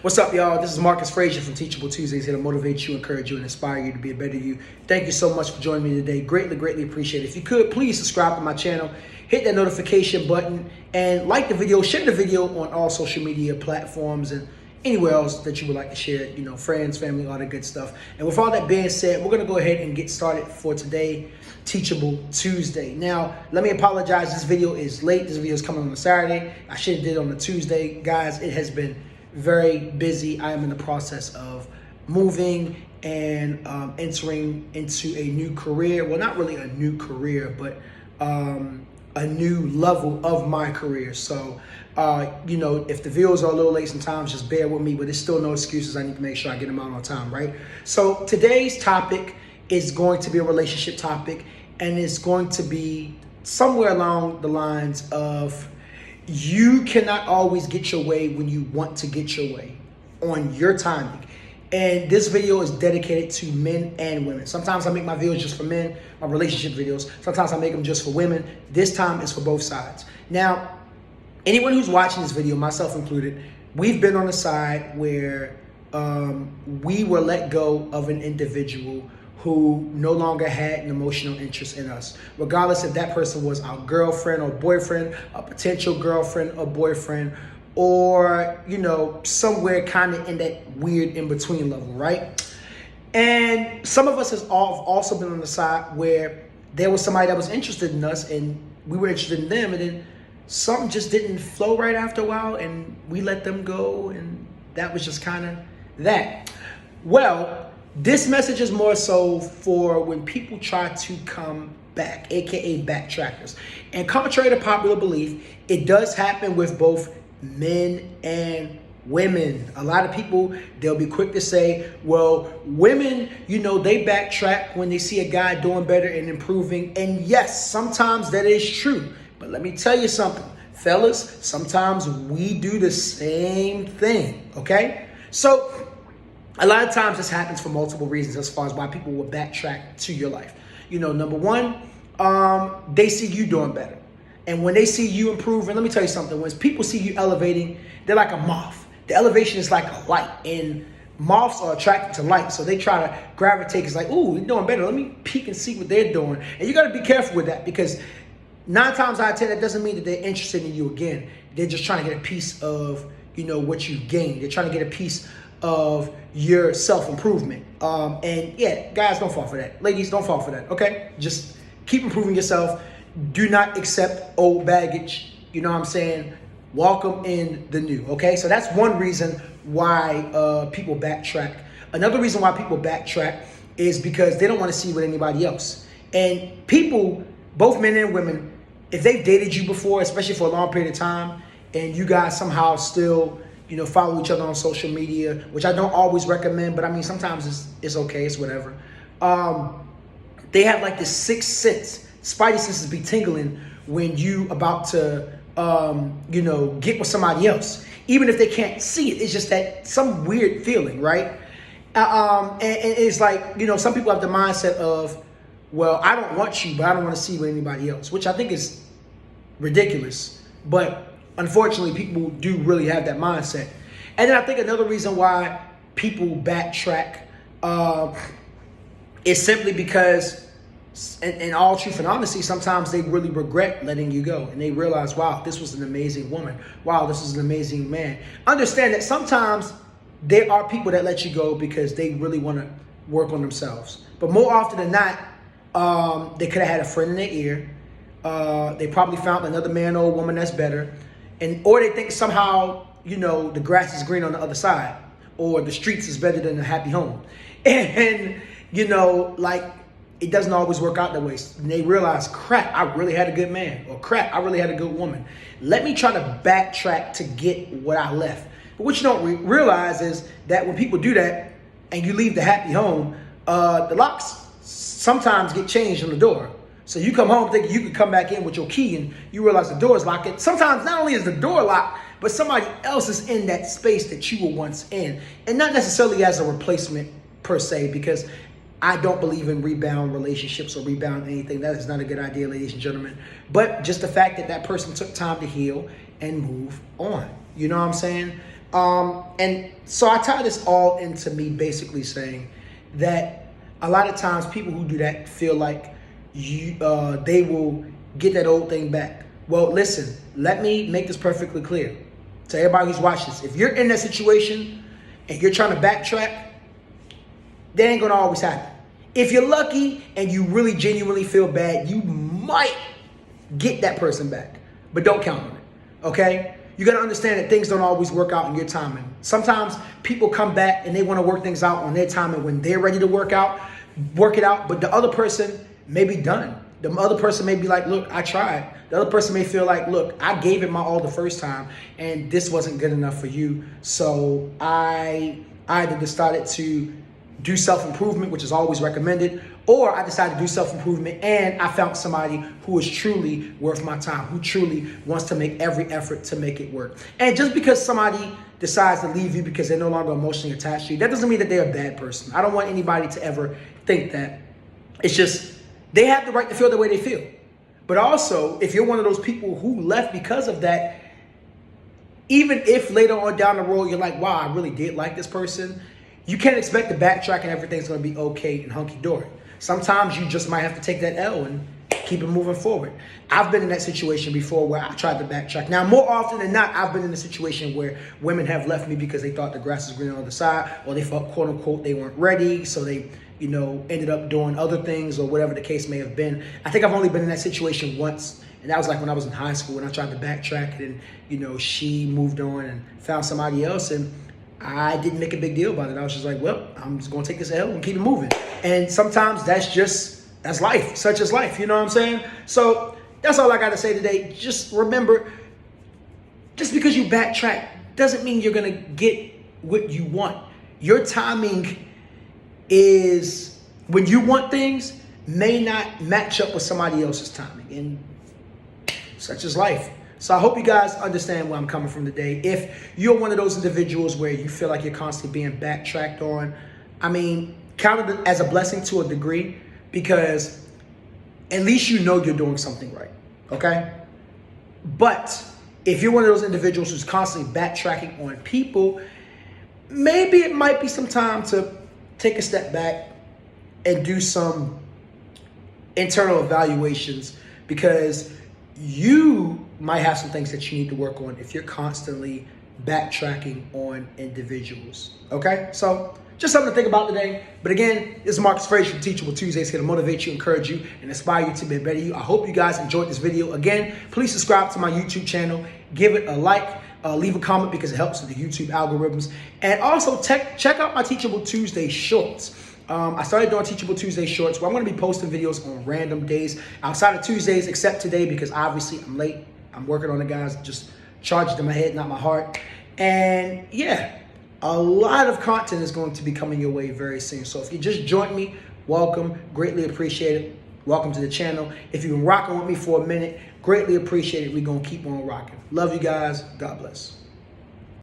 What's up, y'all? This is Marcus Frazier from Teachable Tuesdays, here to motivate you, encourage you, and inspire you to be a better you. Thank you so much for joining me today. Greatly appreciate it. If you could, please subscribe to my channel, hit that notification button, and like the video, share the video on all social media platforms and anywhere else that you would like to share it, friends, family, all that good stuff. And with all that being said, we're going to go ahead and get started for today, Teachable Tuesday. Now, let me apologize. This video is late. This video is coming on a Saturday. I should have did it on a Tuesday. Guys, it has been very busy. I am in the process of moving and entering into a new career. Well, not really a new career, but a new level of my career. So, if the videos are a little late sometimes, just bear with me, but there's still no excuses. I need to make sure I get them out on time, right? So today's topic is going to be a relationship topic, and it's going to be somewhere along the lines of you cannot always get your way when you want to get your way on your timing. And this video is dedicated to men and women. Sometimes I make my videos just for men, my relationship videos. Sometimes I make them just for women. This time it's for both sides. Now, anyone who's watching this video, myself included, we've been on a side where we were let go of an individual who no longer had an emotional interest in us, regardless if that person was our girlfriend or boyfriend, a potential girlfriend or boyfriend, or, somewhere kind of in that weird in-between level, right? And some of us have also been on the side where there was somebody that was interested in us and we were interested in them, and then something just didn't flow right after a while and we let them go, and that was just kind of that. Well, this message is more so for when people try to come back, aka backtrackers. And contrary to popular belief, it does happen with both men and women. A lot of people, they'll be quick to say, well, women, they backtrack when they see a guy doing better and improving. And yes, sometimes that is true. But let me tell you something, fellas, sometimes we do the same thing, okay? So a lot of times this happens for multiple reasons as far as why people will backtrack to your life. Number one, they see you doing better. And when they see you improving, let me tell you something. When people see you elevating, they're like a moth. The elevation is like a light, and moths are attracted to light. So they try to gravitate. It's like, ooh, you're doing better. Let me peek and see what they're doing. And you got to be careful with that, because 9 times out of 10, that doesn't mean that they're interested in you again. They're just trying to get a piece of, what you gained. They're trying to get a piece of your self-improvement. And yeah, guys, don't fall for that. Ladies, don't fall for that, okay? Just keep improving yourself. Do not accept old baggage. You know what I'm saying? Welcome in the new, okay? So that's one reason why people backtrack. Another reason why people backtrack is because they don't want to see with anybody else. And people, both men and women, if they've dated you before, especially for a long period of time, and you guys somehow still follow each other on social media, which I don't always recommend, but I mean, sometimes it's okay, it's whatever. They have like this sixth sense. Spidey senses be tingling when you about to, get with somebody else. Even if they can't see it, it's just that some weird feeling, right? And it's like, some people have the mindset of, well, I don't want you, but I don't want to see you with anybody else, which I think is ridiculous. But unfortunately, people do really have that mindset. And then I think another reason why people backtrack is simply because, in all truth and honesty, sometimes they really regret letting you go. And they realize, wow, this was an amazing woman. Wow, this was an amazing man. Understand that sometimes there are people that let you go because they really want to work on themselves. But more often than not, they could have had a friend in their ear. They probably found another man or woman that's better. Or they think somehow, the grass is green on the other side, or the streets is better than a happy home. And it doesn't always work out that way. And they realize, crap, I really had a good man, or crap, I really had a good woman. Let me try to backtrack to get what I left. But what you don't realize is that when people do that and you leave the happy home, the locks sometimes get changed on the door. So you come home thinking you could come back in with your key, and you realize the door is locked. And sometimes not only is the door locked, but somebody else is in that space that you were once in. And not necessarily as a replacement per se, because I don't believe in rebound relationships or rebound anything. That is not a good idea, ladies and gentlemen. But just the fact that that person took time to heal and move on. You know what I'm saying? And so I tie this all into me basically saying that a lot of times people who do that feel like they will get that old thing back. Well, listen, let me make this perfectly clear to everybody who's watching this. If you're in that situation and you're trying to backtrack, that ain't gonna always happen. If you're lucky and you really genuinely feel bad, you might get that person back, but don't count on it, okay? You gotta understand that things don't always work out in your timing. Sometimes people come back and they wanna work things out on their timing when they're ready to work it out, but the other person may be done. The other person may be like, look, I tried. The other person may feel like, look, I gave it my all the first time and this wasn't good enough for you. So I either decided to do self-improvement, which is always recommended, or I decided to do self-improvement and I found somebody who is truly worth my time, who truly wants to make every effort to make it work. And just because somebody decides to leave you because they're no longer emotionally attached to you, that doesn't mean that they're a bad person. I don't want anybody to ever think that. It's just, they have the right to feel the way they feel. But also, if you're one of those people who left because of that, even if later on down the road, you're like, wow, I really did like this person, you can't expect to backtrack and everything's going to be okay and hunky-dory. Sometimes you just might have to take that L and keep it moving forward. I've been in that situation before where I tried to backtrack. Now, more often than not, I've been in a situation where women have left me because they thought the grass was greener on the other side, or they felt, quote unquote, they weren't ready. So they, ended up doing other things or whatever the case may have been. I think I've only been in that situation once. And that was like when I was in high school and I tried to backtrack and, she moved on and found somebody else. And I didn't make a big deal about it. I was just like, well, I'm just going to take this L and keep it moving. And sometimes that's life. Such is life. You know what I'm saying? So that's all I got to say today. Just remember, just because you backtrack doesn't mean you're going to get what you want. Your timing is, when you want things, may not match up with somebody else's timing. And such is life. So I hope you guys understand where I'm coming from today. If you're one of those individuals where you feel like you're constantly being backtracked on, count it as a blessing to a degree, because at least you're doing something right, okay? But if you're one of those individuals who's constantly backtracking on people, maybe it might be some time to take a step back and do some internal evaluations, because you might have some things that you need to work on if you're constantly backtracking on individuals. Okay? So just something to think about today. But again, this is Marcus Frazier from Teachable Tuesdays, here to motivate you, encourage you, and inspire you to be a better you. I hope you guys enjoyed this video. Again, please subscribe to my YouTube channel. Give it a like. Leave a comment because it helps with the YouTube algorithms. And also check out my Teachable Tuesday shorts. I started doing Teachable Tuesday shorts where I'm going to be posting videos on random days outside of Tuesdays, except today because obviously I'm late. I'm working on it, guys. Just charged to my head, not my heart. And yeah, a lot of content is going to be coming your way very soon. So if you just joined me, welcome. Greatly appreciate it. Welcome to the channel. If you've been rocking with me for a minute, greatly appreciate it. We're going to keep on rocking. Love you guys. God bless.